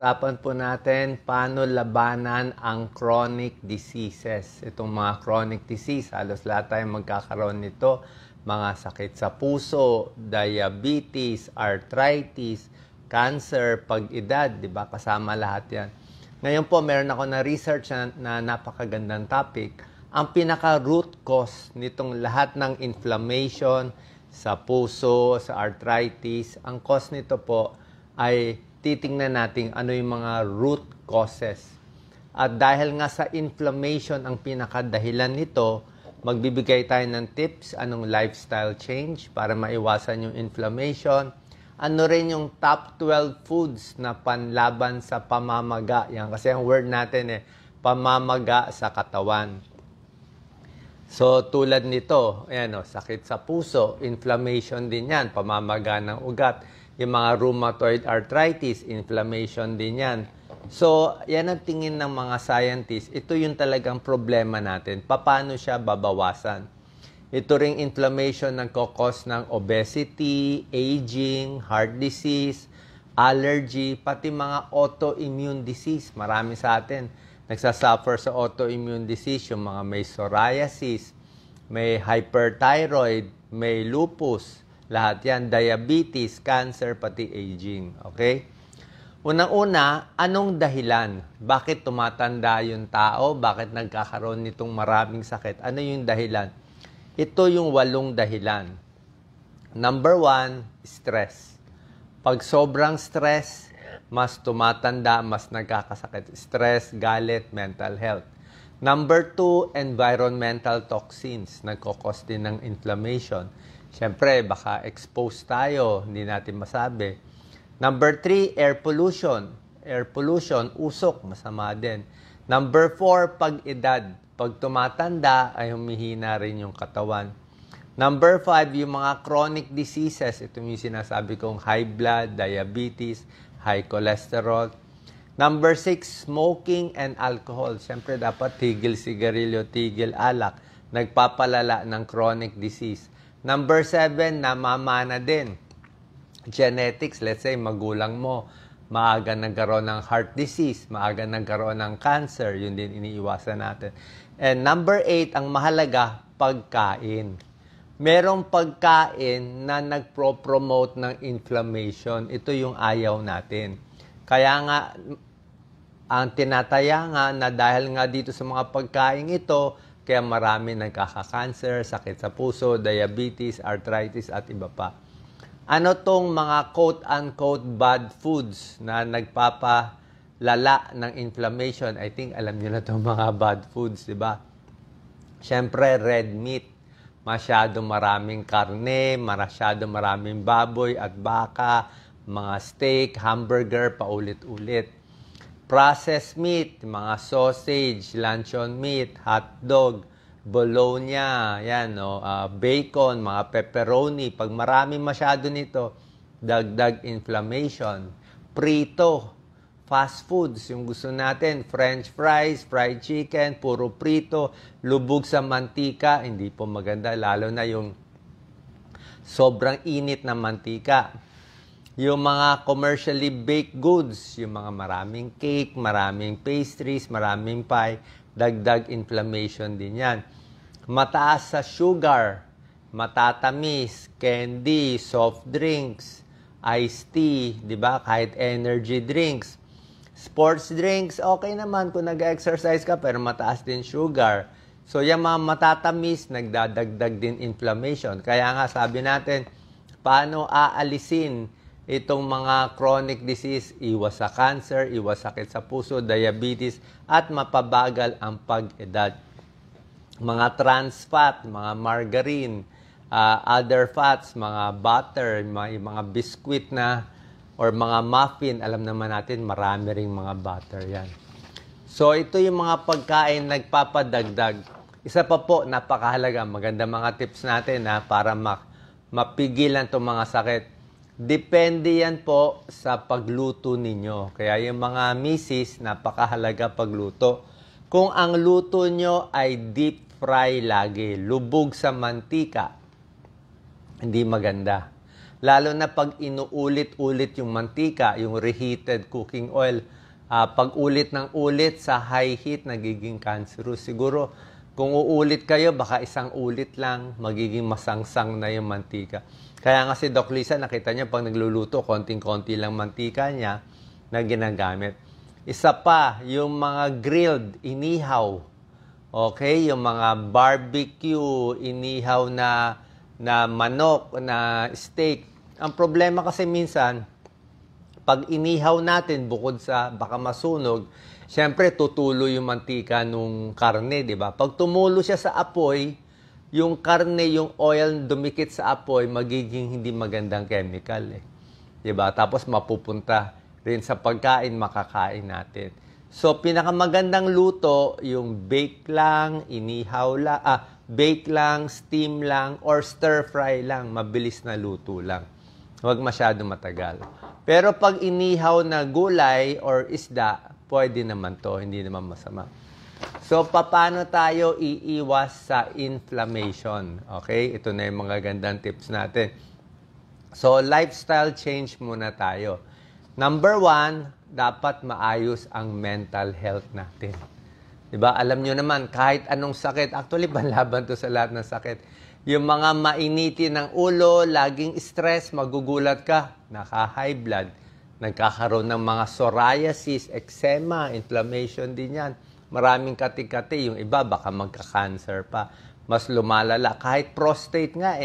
Usapan po natin paano labanan ang chronic diseases. Itong mga chronic disease, halos lahat tayo magkakaroon nito. Mga sakit sa puso, diabetes, arthritis, cancer, pag-edad, di ba? Kasama lahat yan. Ngayon po, meron ako na research na napakagandang topic. Ang pinaka-root cause nitong lahat ng inflammation sa puso, sa arthritis, ang cause nito po ay titingnan natin ano yung mga root causes. At dahil nga sa inflammation ang pinakadahilan nito, magbibigay tayo ng tips, anong lifestyle change para maiwasan yung inflammation. Ano rin yung top 12 foods na panlaban sa pamamaga. Yan kasi ang word natin pamamaga sa katawan. So, tulad nito, ayan, sakit sa puso, inflammation din yan, pamamaga ng ugat. Yung mga rheumatoid arthritis, inflammation din yan. So, yan ang tingin ng mga scientists. Ito yung talagang problema natin. Paano siya babawasan? Ito ring inflammation nagkakos ng obesity, aging, heart disease, allergy, pati mga autoimmune disease. Marami sa atin nagsasuffer sa autoimmune disease, yung mga may psoriasis, may hyperthyroid, may lupus, lahat yan, diabetes, cancer, pati aging. Okay? Unang-una, anong dahilan? Bakit tumatanda yung tao? Bakit nagkakaroon nitong maraming sakit? Ano yung dahilan? Ito yung 8 dahilan. Number 1, stress. Pag sobrang stress, mas tumatanda, mas nagkakasakit. Stress, galit, mental health. Number 2, environmental toxins. Nagkakos din ng inflammation. Siyempre, baka exposed tayo, hindi natin masabi. Number 3, air pollution. Air pollution, usok, masama din. Number 4, pag-edad. Pag tumatanda, ay humihina rin yung katawan. Number 5, yung mga chronic diseases. Ito yung sinasabi kong high blood, diabetes, high cholesterol. Number 6, smoking and alcohol. Siyempre, dapat tigil sigarilyo, tigil alak. Nagpapalala ng chronic disease. Number 7, namamana din. Genetics, let's say, magulang mo, maaga nagkaroon ng heart disease, maaga nagkaroon ng cancer, yun din iniiwasan natin. And number 8, ang mahalaga, pagkain. Merong pagkain na nagpro-promote ng inflammation. Ito yung ayaw natin. Kaya nga, ang tinataya nga na dahil nga dito sa mga pagkain ito, kaya marami nagkaka-cancer, sakit sa puso, diabetes, arthritis, at iba pa. Ano tong mga quote-unquote bad foods na nagpapalala ng inflammation? I think alam niyo na itong mga bad foods, di ba? Siyempre, red meat. Masyado maraming karne, masyado maraming baboy at baka, mga steak, hamburger, paulit-ulit. Processed meat, mga sausage, luncheon meat, hotdog, bologna, yan, bacon, mga pepperoni. Pag marami masyado nito, dagdag inflammation. Prito, fast foods, yung gusto natin, french fries, fried chicken, puro prito, lubog sa mantika, hindi po maganda, lalo na yung sobrang init na mantika. Yung mga commercially baked goods, yung mga maraming cake, maraming pastries, maraming pie, dagdag inflammation din yan. Mataas sa sugar, matatamis, candy, soft drinks, iced tea, di ba? Kahit energy drinks. Sports drinks, okay naman kung nag-exercise ka pero mataas din sugar. So yung mga matatamis, nagdadagdag din inflammation. Kaya nga sabi natin, paano aalisin itong mga chronic disease? Iwas sa cancer, iwas sakit sa puso, diabetes, at mapabagal ang pag-edad. Mga trans fat, mga margarine, other fats, mga butter, mga biscuit na, or mga muffin, alam naman natin, marami ring mga butter yan. So, ito yung mga pagkain nagpapadagdag. Isa pa po, napakahalaga, maganda mga tips natin para mapigilan itong mga sakit. Depende yan po sa pagluto ninyo. Kaya yung mga misis, napakahalaga pagluto. Kung ang luto nyo ay deep fry lagi, lubog sa mantika, hindi maganda. Lalo na pag inuulit-ulit yung mantika, yung reheated cooking oil, pag ulit ng ulit sa high heat, nagiging cancerous. Siguro, kung uulit kayo, baka isang ulit lang, magiging masangsang na yung mantika. Kaya nga si Doc Lisa, nakita niya, pag nagluluto, konting-konti lang mantika niya na ginagamit. Isa pa, yung mga grilled, inihaw. Okay? Yung mga barbecue, inihaw na manok, na steak. Ang problema kasi minsan, pag inihaw natin, bukod sa baka masunog, syempre tutulo yung mantika nung karne, di ba? Pag tumulo siya sa apoy, yung karne, yung oil dumikit sa apoy, magiging hindi magandang chemical, eh. Di ba? Tapos mapupunta rin sa pagkain, makakain natin. So, pinakamagandang luto, yung bake lang, inihaw lang, bake lang, steam lang, or stir fry lang, mabilis na luto lang. Huwag masyado matagal. Pero pag inihaw na gulay or isda, pwede naman to, hindi naman masama. So, paano tayo iiwas sa inflammation? Okay? Ito na yung mga gandang tips natin. So, lifestyle change muna tayo. Number 1, dapat maayos ang mental health natin. Diba? Alam nyo naman, kahit anong sakit, actually, panlaban to sa lahat ng sakit. Yung mga mainitin ng ulo, laging stress, magugulat ka, naka-high blood, nagkakaroon ng mga psoriasis, eczema, inflammation din yan. Maraming kati-kati, yung iba baka magka-cancer pa. Mas lumalala, kahit prostate nga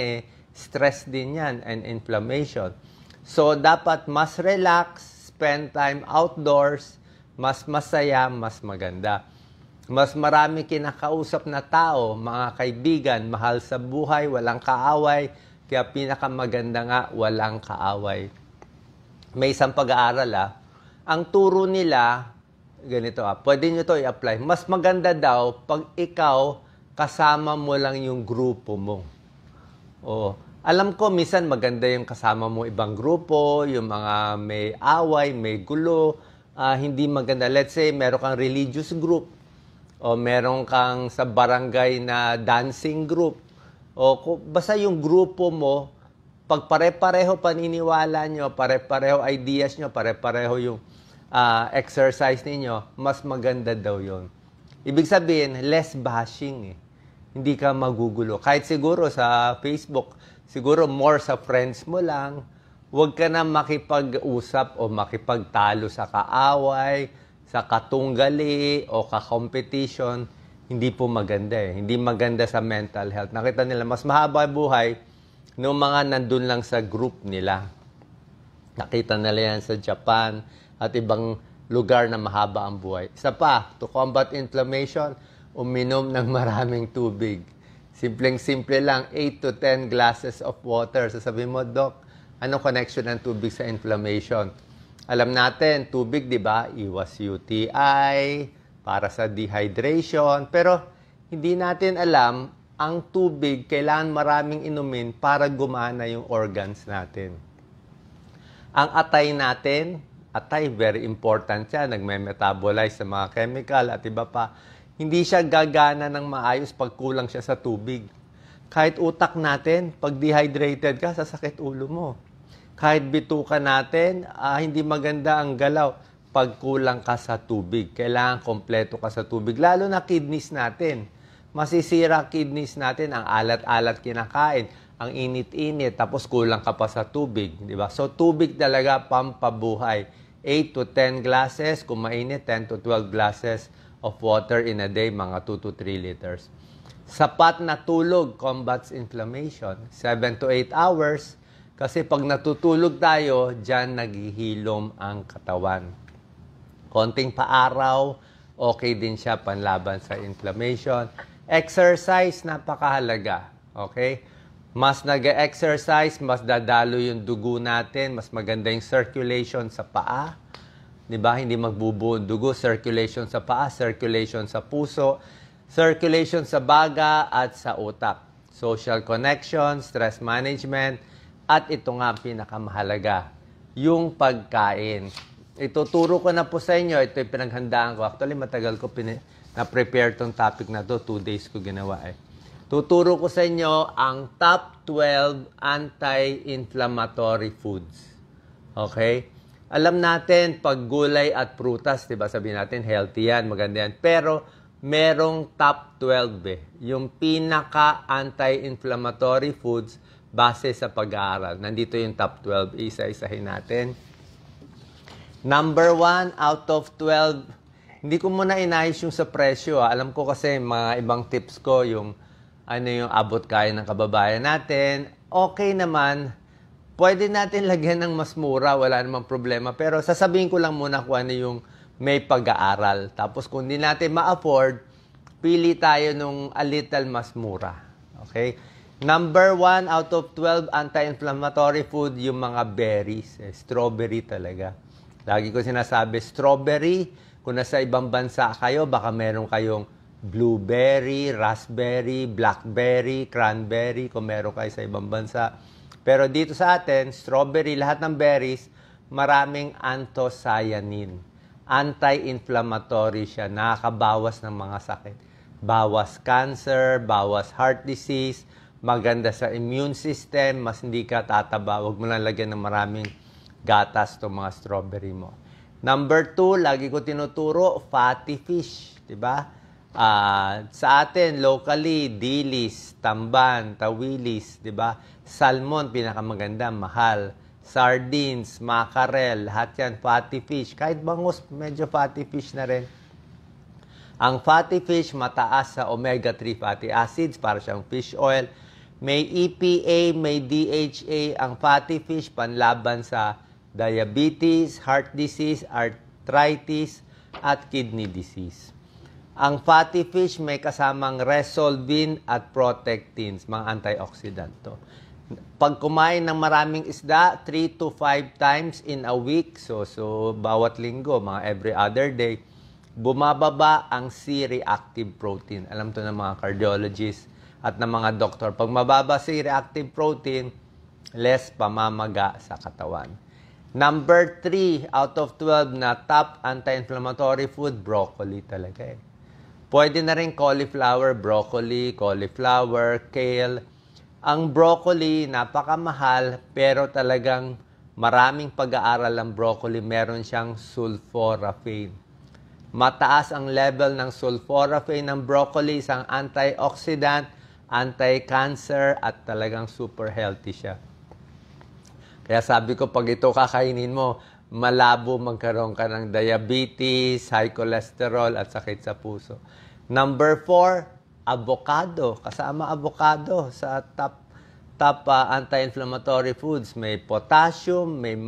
stress din yan and inflammation. So, dapat mas relax, spend time outdoors, mas masaya, mas maganda. Mas marami kinakausap na tao, mga kaibigan, mahal sa buhay, walang kaaway. Kaya pinakamaganda nga, walang kaaway. May isang pag-aaral, ang turo nila, ganito, pwede nyo to i-apply. Mas maganda daw pag ikaw kasama mo lang yung grupo mo. Alam ko, minsan maganda yung kasama mo ibang grupo, yung mga may away, may gulo, hindi maganda. Let's say, meron kang religious group, o meron kang sa barangay na dancing group, o basta yung grupo mo, pag pare-pareho paniniwala nyo, pare-pareho ideas nyo, pare-pareho yung exercise ninyo, mas maganda daw yon. Ibig sabihin, less bashing. Hindi ka magugulo. Kahit siguro sa Facebook, siguro more sa friends mo lang, huwag ka na makipag-usap o makipagtalo sa kaaway, sa katunggali o ka-competition, hindi po maganda Hindi maganda sa mental health. Nakita nila, mas mahaba buhay nung mga nandun lang sa group nila. Nakita nila yan sa Japan at ibang lugar na mahaba ang buhay. Isa pa, to combat inflammation, uminom ng maraming tubig. Simpleng-simple lang, 8 to 10 glasses of water. Sasabihin mo, Doc, anong connection ng tubig sa inflammation? Alam natin, tubig, di ba? Iwas UTI, para sa dehydration. Pero hindi natin alam, ang tubig, kailangan maraming inumin para gumana yung organs natin. Ang atay natin, very important siya. Nagme-metabolize sa mga chemical at iba pa. Hindi siya gagana ng maayos pag kulang siya sa tubig. Kahit utak natin, pag dehydrated ka, sasakit ulo mo. Kahit bituka natin, hindi maganda ang galaw pag kulang ka sa tubig. Kailangan kompleto ka sa tubig. Lalo na kidneys natin. Masisira kidneys natin, ang alat-alat kinakain, ang init-init, tapos kulang ka pa sa tubig. Di ba? So, tubig talaga pampabuhay. 8 to 10 glasses, kung mainit, 10 to 12 glasses of water in a day, mga 2 to 3 liters. Sapat na tulog combats inflammation. 7 to 8 hours. Kasi pag natutulog tayo, dyan naghihilom ang katawan. Konting paaraw, okay din siya panlaban sa inflammation. Exercise, napakahalaga. Okay? Mas nag-exercise, mas dadalo yung dugo natin, mas maganda yung circulation sa paa. Diba? Hindi magbubuo dugo, circulation sa paa, circulation sa puso, circulation sa baga at sa utak. Social connection, stress management, at ito nga pinakamahalaga, yung pagkain. Ituturo ko na po sa inyo, ito yung pinaghandaan ko. Actually, matagal ko na-prepare tong topic na to, 2 days ko ginawa Tuturo ko sa inyo ang top 12 anti-inflammatory foods. Okay? Alam natin, pag gulay at prutas, diba, sabihin natin, healthy yan, maganda yan. Pero, merong top 12 eh. Yung pinaka-anti-inflammatory foods base sa pag-aaral. Nandito yung top 12. Isa-isahin natin. Number 1 out of 12. Hindi ko muna inayos yung sa presyo. Alam ko kasi mga ibang tips ko, yung ano yung abot kaya ng kababayan natin. Okay naman. Pwede natin lagyan ng mas mura, wala namang problema. Pero sasabihin ko lang muna kung ano yung may pag-aaral. Tapos kung hindi natin ma-afford, pili tayo nung a little mas mura. Okay? Number 1 out of 12 anti-inflammatory food, yung mga berries. Strawberry talaga. Lagi ko sinasabi, strawberry. Kung nasa ibang bansa kayo, baka meron kayong blueberry, raspberry, blackberry, cranberry, kung meron kayo sa ibang bansa. Pero dito sa atin, strawberry, lahat ng berries, maraming anthocyanin. Anti-inflammatory siya, nakakabawas ng mga sakit. Bawas cancer, bawas heart disease, maganda sa immune system, mas hindi ka tataba. Huwag mo lang lagyan ng maraming gatas itong mga strawberry mo. Number 2, lagi ko tinuturo, fatty fish. Diba? Sa atin, locally, dilis, tamban, tawilis, diba? Salmon, pinakamaganda, mahal. Sardines, mackerel, lahat yan, fatty fish. Kahit bangus, medyo fatty fish na rin. Ang fatty fish, mataas sa omega-3 fatty acids, para siyang fish oil. May EPA, may DHA. Ang fatty fish, panlaban sa diabetes, heart disease, arthritis, at kidney disease. Ang fatty fish may kasamang resolvin at protectins, mga antioxidant to. Pag kumain ng maraming isda, 3 to 5 times in a week, so bawat linggo, mga every other day, bumababa ang C-reactive protein. Alam to ng mga cardiologists at ng mga doktor. Pag mababa C-reactive protein, less pamamaga sa katawan. Number 3 out of 12 na top anti-inflammatory food, broccoli talaga eh. Pwede na rin cauliflower, broccoli, cauliflower, kale. Ang broccoli, napakamahal, pero talagang maraming pag-aaral ang broccoli. Meron siyang sulforaphane. Mataas ang level ng sulforaphane ng broccoli, isang antioxidant, anti-cancer, at talagang super healthy siya. Kaya sabi ko, pag ito kakainin mo, malabo magkaroon ka ng diabetes, high cholesterol, at sakit sa puso. Number 4, avocado. Kasama avocado sa top anti-inflammatory foods. May potassium, may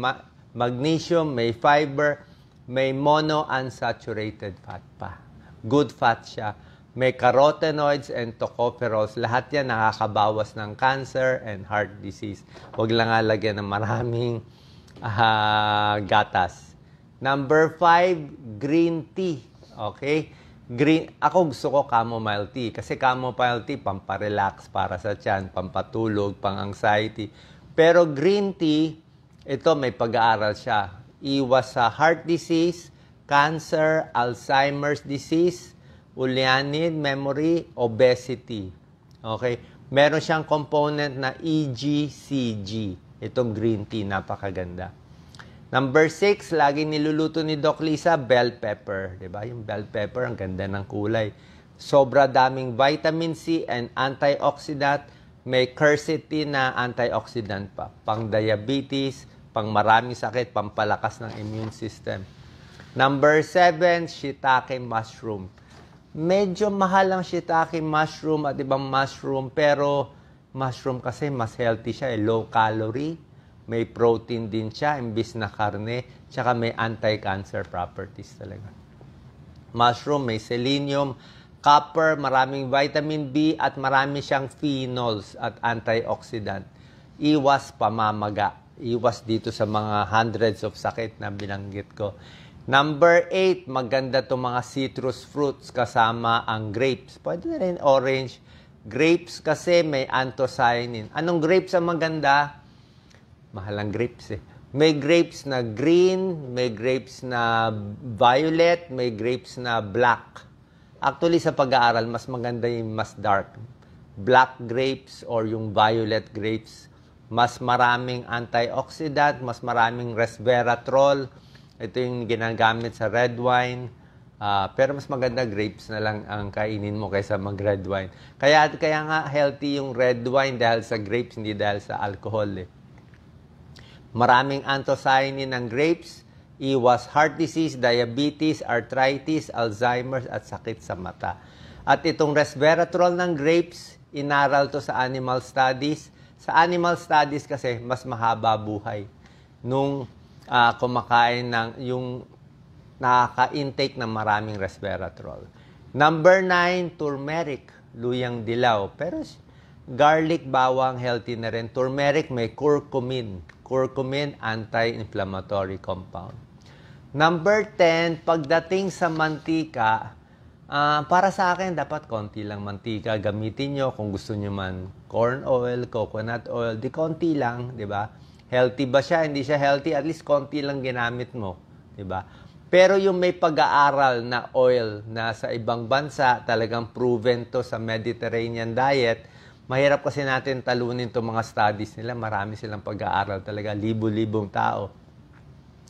magnesium, may fiber, may monounsaturated fat pa. Good fat siya. May carotenoids and tocopherols. Lahat yan nakakabawas ng cancer and heart disease. Huwag lang lagyan ng maraming gatas. Number 5, green tea. Okay? Ako gusto ko chamomile tea. Kasi chamomile tea, pamparelax para sa tiyan, pampatulog, pang-anxiety. Pero green tea, ito may pag-aaral siya. Iwas sa heart disease, cancer, Alzheimer's disease, ulyanin, memory, obesity. Okay? Meron siyang component na EGCG. Itong green tea, napakaganda. Number 6, lagi niluluto ni Doc Lisa, bell pepper. Diba? Yung bell pepper, ang ganda ng kulay. Sobra daming vitamin C and antioxidant. May quercetin na antioxidant pa. Pang diabetes, pang maraming sakit, pampalakas ng immune system. Number 7, shiitake mushroom. Medyo mahal ang shiitake mushroom at ibang mushroom, pero mushroom kasi mas healthy siya, low calorie, may protein din siya, imbis na karne, tsaka may anti-cancer properties talaga. Mushroom, may selenium, copper, maraming vitamin B, at marami siyang phenols at antioxidant. Iwas pamamaga. Iwas dito sa mga hundreds of sakit na binanggit ko. Number 8, maganda itong mga citrus fruits kasama ang grapes. Pwede na rin orange. Grapes kasi may anthocyanin. Anong grapes ang maganda? Mahal ang grapes eh. May grapes na green, may grapes na violet, may grapes na black. Actually, sa pag-aaral, mas maganda yung mas dark. black grapes or yung violet grapes. Mas maraming antioxidant, mas maraming resveratrol. Ito yung ginagamit sa red wine. Pero mas maganda grapes na lang ang kainin mo kaysa mag-red wine. Kaya nga healthy yung red wine dahil sa grapes, hindi dahil sa alcohol. Maraming anthocyanin ng grapes, iwas heart disease, diabetes, arthritis, Alzheimer's at sakit sa mata. At itong resveratrol ng grapes, inaral to sa animal studies. Sa animal studies kasi, mas mahaba buhay nung kumakain ng yung nakaka-intake ng maraming resveratrol. Number 9, turmeric, luyang dilaw. Pero garlic, bawang, healthy na rin. Turmeric may curcumin. Curcumin, anti-inflammatory compound. Number 10, pagdating sa mantika, para sa akin, dapat konti lang mantika. Gamitin nyo kung gusto nyo man corn oil, coconut oil, di konti lang, di ba? Healthy ba siya? Hindi siya healthy, at least konti lang ginamit mo, di ba? Pero yung may pag-aaral na oil na sa ibang bansa, talagang proven to sa Mediterranean diet, mahirap kasi natin talunin to mga studies nila. Marami silang pag-aaral talaga, libo-libong tao.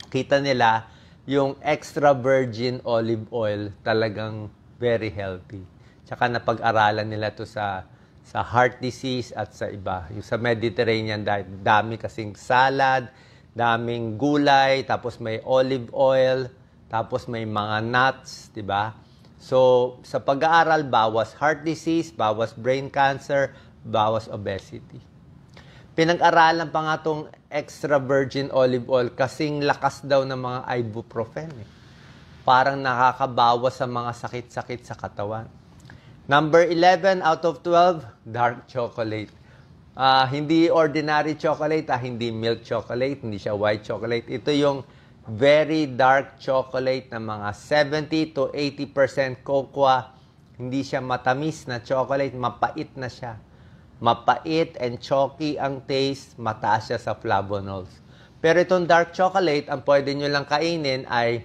Kita nila, yung extra virgin olive oil talagang very healthy. Tsaka napag-aralan nila to sa heart disease at sa iba. Yung sa Mediterranean diet, dami kasing salad, daming gulay, tapos may olive oil, tapos may mga nuts, di ba? So, sa pag-aaral, bawas heart disease, bawas brain cancer, bawas obesity. Pinag-aralan pa nga itong extra virgin olive oil kasing lakas daw ng mga ibuprofen. Parang nakakabawas sa mga sakit-sakit sa katawan. Number 11 out of 12, dark chocolate. Hindi ordinary chocolate, hindi milk chocolate, hindi siya white chocolate. Ito yung very dark chocolate na mga 70 to 80% cocoa. Hindi siya matamis na chocolate, mapait na siya. Mapait and chalky ang taste, mataas siya sa flavonols. Pero itong dark chocolate, ang pwede nyo lang kainin ay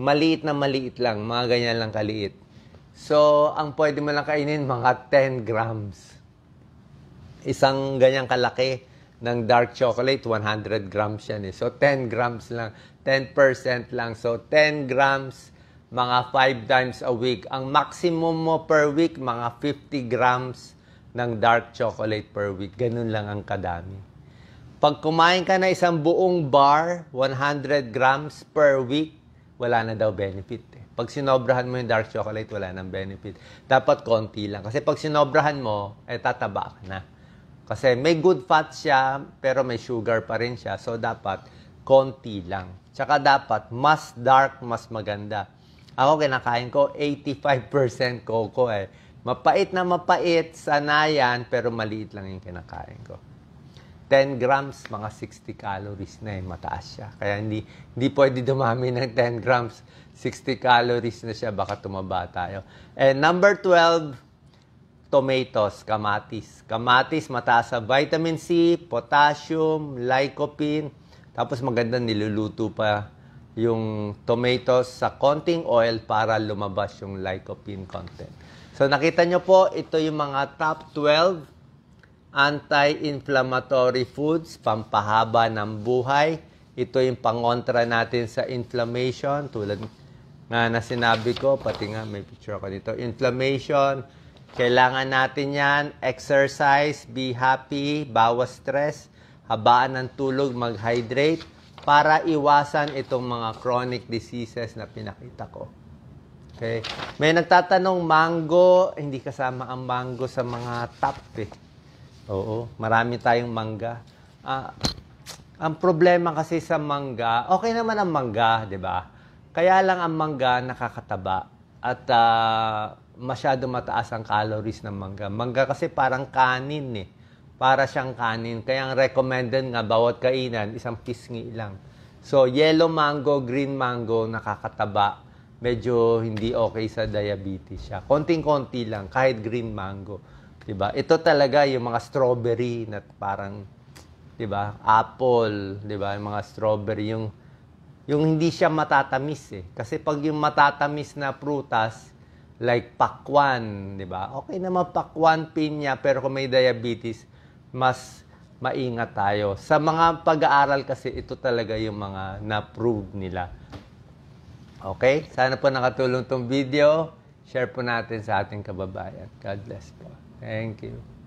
maliit na maliit lang, mga ganyan lang kaliit. So, ang pwede mo lang kainin, mga 10 grams. Isang ganyang kalaki ng dark chocolate, 100 grams yan. So, 10 grams lang, 10% lang. So, 10 grams, mga 5 times a week. Ang maximum mo per week, mga 50 grams ng dark chocolate per week. Ganun lang ang kadami. Pag kumain ka na isang buong bar, 100 grams per week, wala na daw benefit. Pag sinobrahan mo yung dark chocolate, wala nang benefit. Dapat konti lang. Kasi pag sinobrahan mo, tataba ka na. Kasi may good fat siya, pero may sugar pa rin siya. So, dapat konti lang. Tsaka dapat, mas dark, mas maganda. Ako, kinakain ko 85% cocoa Mapait na mapait, sanayan, pero maliit lang yung kinakain ko. 10 grams, mga 60 calories na mataas siya. Kaya hindi pwede dumami ng 10 grams. 60 calories na siya, baka tumaba tayo. And number 12, tomatoes, kamatis. Kamatis, mataas sa vitamin C, potassium, lycopene. Tapos maganda niluluto pa yung tomatoes sa konting oil para lumabas yung lycopene content. So nakita nyo po, ito yung mga top 12 anti-inflammatory foods, pampahaba ng buhay. Ito yung pangontra natin sa inflammation, tulad nga na sinabi ko, pati nga may picture ko dito. Inflammation, kailangan natin yan. Exercise, be happy, bawas stress, habaan ng tulog, mag-hydrate, para iwasan itong mga chronic diseases na pinakita ko. Okay. May nagtatanong, mango, hindi kasama ang mango sa mga top Oo, marami tayong mangga. Ang problema kasi sa mangga, okay naman ang mangga, di ba? Kaya lang ang mangga nakakataba at masyado mataas ang calories ng mangga. Mangga kasi parang kanin Para siyang kanin. Kaya ang recommended nga bawat kainan, isang pisngi lang. So, yellow mango, green mango, nakakataba. Medyo hindi okay sa diabetes siya. Konting-konti lang, kahit green mango. Diba? Ito talaga yung mga strawberry na parang, diba? Apple, diba? Yung mga strawberry, yung hindi siya matatamis Kasi pag yung matatamis na prutas, like pakwan, di ba? Okay naman pakwan, pinya, pero kung may diabetes, mas maingat tayo. Sa mga pag-aaral kasi, ito talaga yung mga na-prove nila. Okay? Sana po nakatulong tong video. Share po natin sa ating kababayan. God bless po. Thank you.